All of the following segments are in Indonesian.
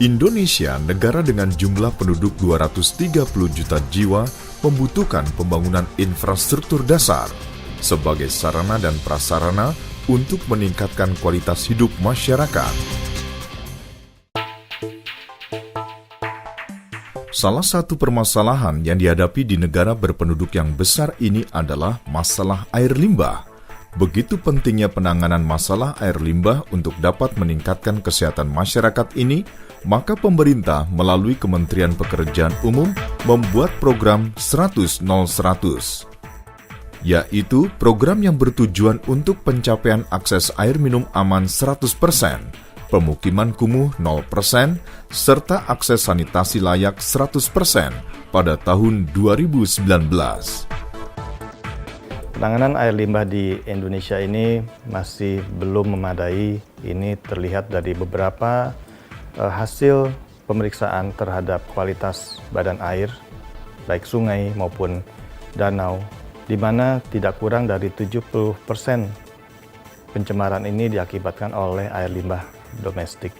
Indonesia, negara dengan jumlah penduduk 230 juta jiwa, membutuhkan pembangunan infrastruktur dasar sebagai sarana dan prasarana untuk meningkatkan kualitas hidup masyarakat. Salah satu permasalahan yang dihadapi di negara berpenduduk yang besar ini adalah masalah air limbah. Begitu pentingnya penanganan masalah air limbah untuk dapat meningkatkan kesehatan masyarakat ini, maka pemerintah melalui Kementerian Pekerjaan Umum membuat program 100-0-100, yaitu program yang bertujuan untuk pencapaian akses air minum aman 100%, pemukiman kumuh 0%, serta akses sanitasi layak 100% pada tahun 2019. Penanganan air limbah di Indonesia ini masih belum memadai. Ini terlihat dari beberapa hasil pemeriksaan terhadap kualitas badan air, baik sungai maupun danau, di mana tidak kurang dari 70% pencemaran ini diakibatkan oleh air limbah domestik.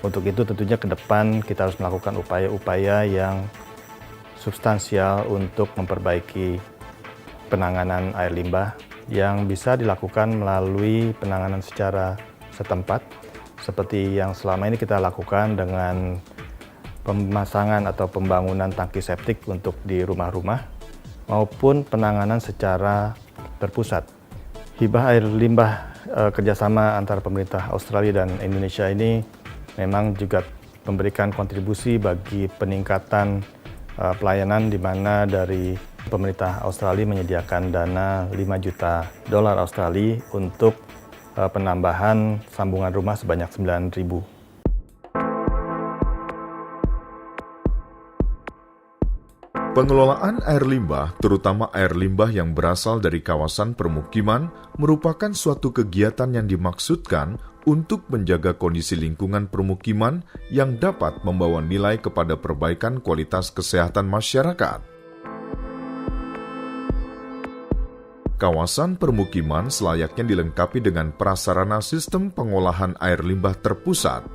Untuk itu tentunya ke depan kita harus melakukan upaya-upaya yang substansial untuk memperbaiki penanganan air limbah yang bisa dilakukan melalui penanganan secara setempat seperti yang selama ini kita lakukan dengan pemasangan atau pembangunan tangki septik untuk di rumah-rumah maupun penanganan secara terpusat. Hibah air limbah kerjasama antara pemerintah Australia dan Indonesia ini memang juga memberikan kontribusi bagi peningkatan pelayanan di mana dari pemerintah Australia menyediakan dana 5 juta dolar Australia untuk penambahan sambungan rumah sebanyak 9.000. Pengelolaan air limbah, terutama air limbah yang berasal dari kawasan permukiman, merupakan suatu kegiatan yang dimaksudkan untuk menjaga kondisi lingkungan permukiman yang dapat membawa nilai kepada perbaikan kualitas kesehatan masyarakat. Kawasan permukiman selayaknya dilengkapi dengan prasarana sistem pengolahan air limbah terpusat.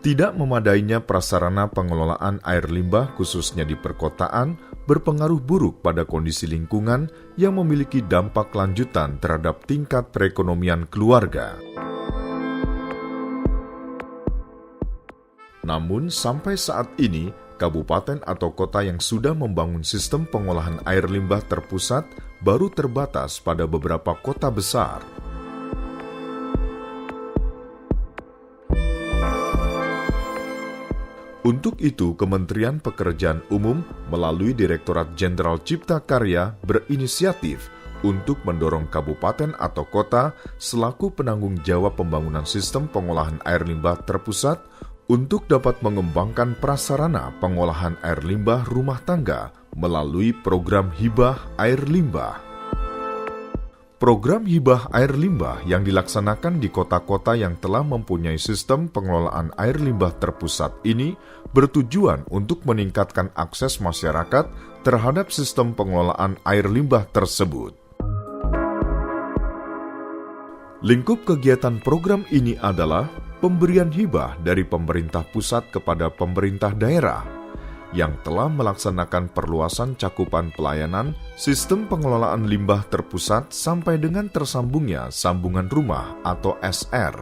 Tidak memadainya prasarana pengelolaan air limbah khususnya di perkotaan berpengaruh buruk pada kondisi lingkungan yang memiliki dampak lanjutan terhadap tingkat perekonomian keluarga. Namun sampai saat ini, kabupaten atau kota yang sudah membangun sistem pengolahan air limbah terpusat baru terbatas pada beberapa kota besar. Untuk itu, Kementerian Pekerjaan Umum melalui Direktorat Jenderal Cipta Karya berinisiatif untuk mendorong kabupaten atau kota selaku penanggung jawab pembangunan sistem pengolahan air limbah terpusat untuk dapat mengembangkan prasarana pengolahan air limbah rumah tangga melalui program hibah air limbah. Program hibah air limbah yang dilaksanakan di kota-kota yang telah mempunyai sistem pengelolaan air limbah terpusat ini bertujuan untuk meningkatkan akses masyarakat terhadap sistem pengelolaan air limbah tersebut. Lingkup kegiatan program ini adalah pemberian hibah dari pemerintah pusat kepada pemerintah daerah yang telah melaksanakan perluasan cakupan pelayanan sistem pengelolaan limbah terpusat sampai dengan tersambungnya sambungan rumah atau SR.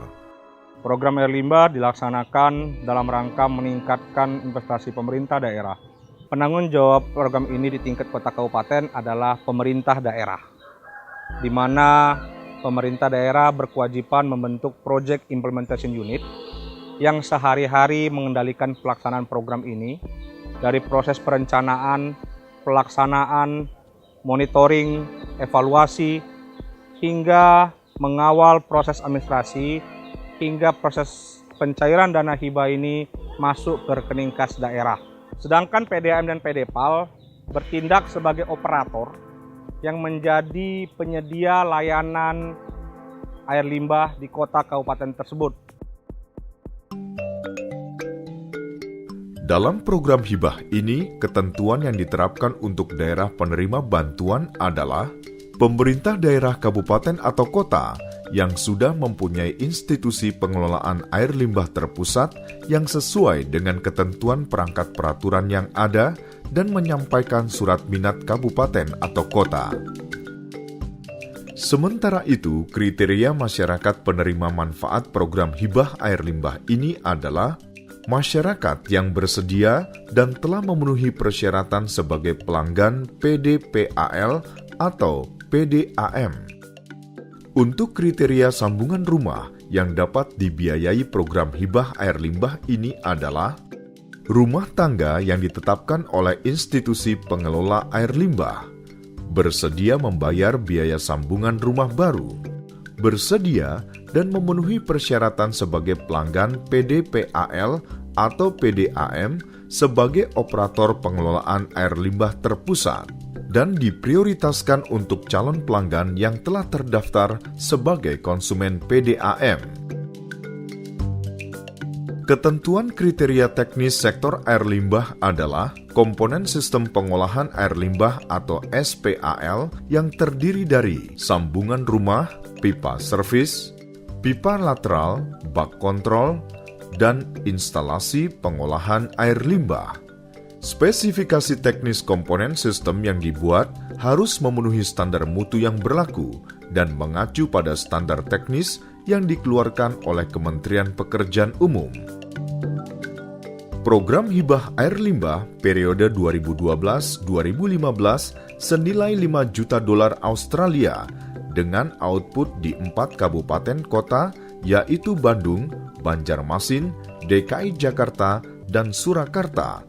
Program air limbah dilaksanakan dalam rangka meningkatkan investasi pemerintah daerah. Penanggung jawab program ini di tingkat kota kabupaten adalah pemerintah daerah, di mana pemerintah daerah berkewajiban membentuk Project Implementation Unit yang sehari-hari mengendalikan pelaksanaan program ini dari proses perencanaan, pelaksanaan, monitoring, evaluasi, hingga mengawal proses administrasi, hingga proses pencairan dana hibah ini masuk ke rekening kas daerah. Sedangkan PDAM dan PDPAL bertindak sebagai operator yang menjadi penyedia layanan air limbah di kota kabupaten tersebut. Dalam program hibah ini, ketentuan yang diterapkan untuk daerah penerima bantuan adalah pemerintah daerah kabupaten atau kota yang sudah mempunyai institusi pengelolaan air limbah terpusat yang sesuai dengan ketentuan perangkat peraturan yang ada dan menyampaikan surat minat kabupaten atau kota. Sementara itu, kriteria masyarakat penerima manfaat program hibah air limbah ini adalah masyarakat yang bersedia dan telah memenuhi persyaratan sebagai pelanggan PDPAL atau PDAM. Untuk kriteria sambungan rumah yang dapat dibiayai program hibah air limbah ini adalah rumah tangga yang ditetapkan oleh institusi pengelola air limbah, bersedia membayar biaya sambungan rumah baru, bersedia dan memenuhi persyaratan sebagai pelanggan PDPAL atau PDAM sebagai operator pengelolaan air limbah terpusat, dan diprioritaskan untuk calon pelanggan yang telah terdaftar sebagai konsumen PDAM. Ketentuan kriteria teknis sektor air limbah adalah komponen sistem pengolahan air limbah atau SPAL yang terdiri dari sambungan rumah, pipa servis, pipa lateral, bak kontrol, dan instalasi pengolahan air limbah. Spesifikasi teknis komponen sistem yang dibuat harus memenuhi standar mutu yang berlaku dan mengacu pada standar teknis yang dikeluarkan oleh Kementerian Pekerjaan Umum. Program hibah air limbah periode 2012-2015 senilai $5 juta Australia dengan output di 4 kabupaten kota yaitu Bandung, Banjarmasin, DKI Jakarta, dan Surakarta.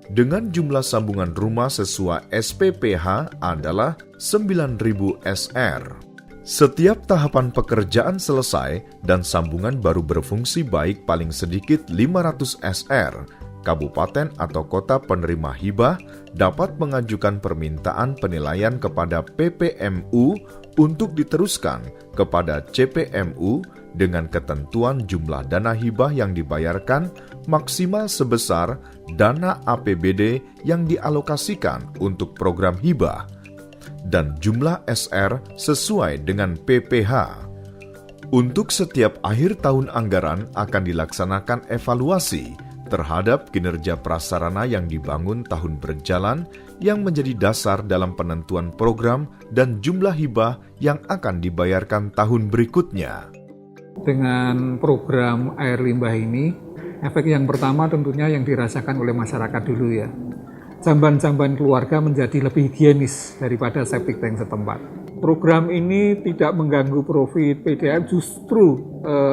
Dengan jumlah sambungan rumah sesuai SPPH adalah 9.000 SR. Setiap tahapan pekerjaan selesai dan sambungan baru berfungsi baik paling sedikit 500 SR, kabupaten atau kota penerima hibah dapat mengajukan permintaan penilaian kepada PPMU untuk diteruskan kepada CPMU dengan ketentuan jumlah dana hibah yang dibayarkan maksimal sebesar dana APBD yang dialokasikan untuk program hibah dan jumlah SR sesuai dengan PPH. Untuk setiap akhir tahun anggaran akan dilaksanakan evaluasi terhadap kinerja prasarana yang dibangun tahun berjalan yang menjadi dasar dalam penentuan program dan jumlah hibah yang akan dibayarkan tahun berikutnya. Dengan program air limbah ini, efek yang pertama tentunya yang dirasakan oleh masyarakat dulu ya. Jamban-jamban keluarga menjadi lebih higienis daripada septic tank setempat. Program ini tidak mengganggu profit PDAM, justru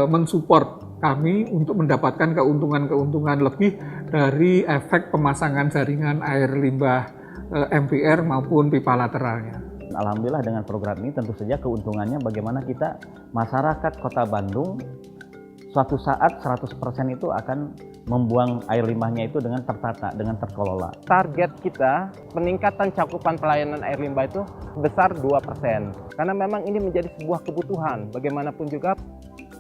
mensupport kami untuk mendapatkan keuntungan-keuntungan lebih dari efek pemasangan jaringan air limbah MPR maupun pipa lateralnya. Alhamdulillah dengan program ini tentu saja keuntungannya bagaimana kita masyarakat Kota Bandung suatu saat 100% itu akan membuang air limbahnya itu dengan tertata, dengan terkelola. Target kita peningkatan cakupan pelayanan air limbah itu sebesar 2%. Karena memang ini menjadi sebuah kebutuhan. Bagaimanapun juga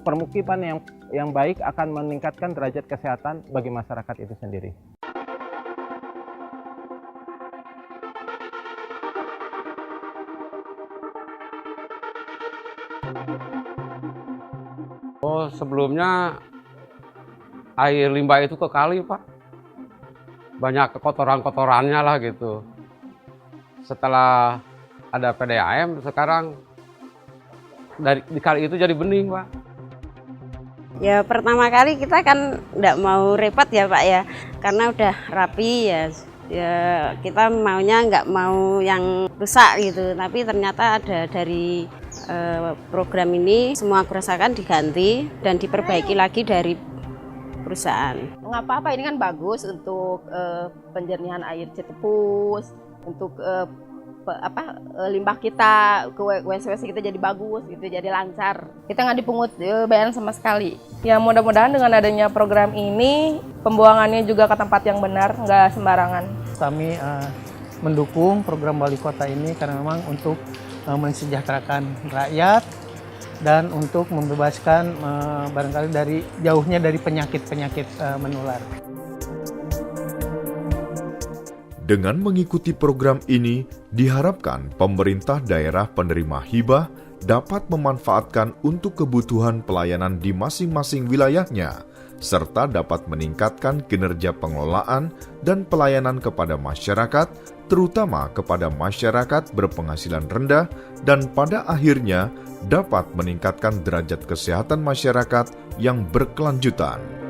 permukiman yang baik akan meningkatkan derajat kesehatan bagi masyarakat itu sendiri. Oh, sebelumnya air limbah itu ke kali, Pak. Banyak kotoran-kotorannya lah gitu. Setelah ada PDAM, sekarang di kali itu jadi bening, Pak. Ya pertama kali kita kan nggak mau repot ya Pak ya, karena udah rapi ya kita maunya nggak mau yang rusak gitu, tapi ternyata ada dari program ini semua kerusakan diganti dan diperbaiki lagi dari perusahaan. Mengapa ini kan bagus untuk penjernihan air Cetepus, untuk limbah kita ke WC kita jadi bagus gitu, jadi lancar. Kita nggak dipungut bayaran sama sekali. Ya mudah-mudahan dengan adanya program ini pembuangannya juga ke tempat yang benar, nggak sembarangan. Kami mendukung program wali kota ini karena memang untuk mensejahterakan rakyat dan untuk membebaskan barangkali dari jauhnya dari penyakit-penyakit menular. Dengan mengikuti program ini, diharapkan pemerintah daerah penerima hibah dapat memanfaatkan untuk kebutuhan pelayanan di masing-masing wilayahnya, serta dapat meningkatkan kinerja pengelolaan dan pelayanan kepada masyarakat, terutama kepada masyarakat berpenghasilan rendah, dan pada akhirnya dapat meningkatkan derajat kesehatan masyarakat yang berkelanjutan.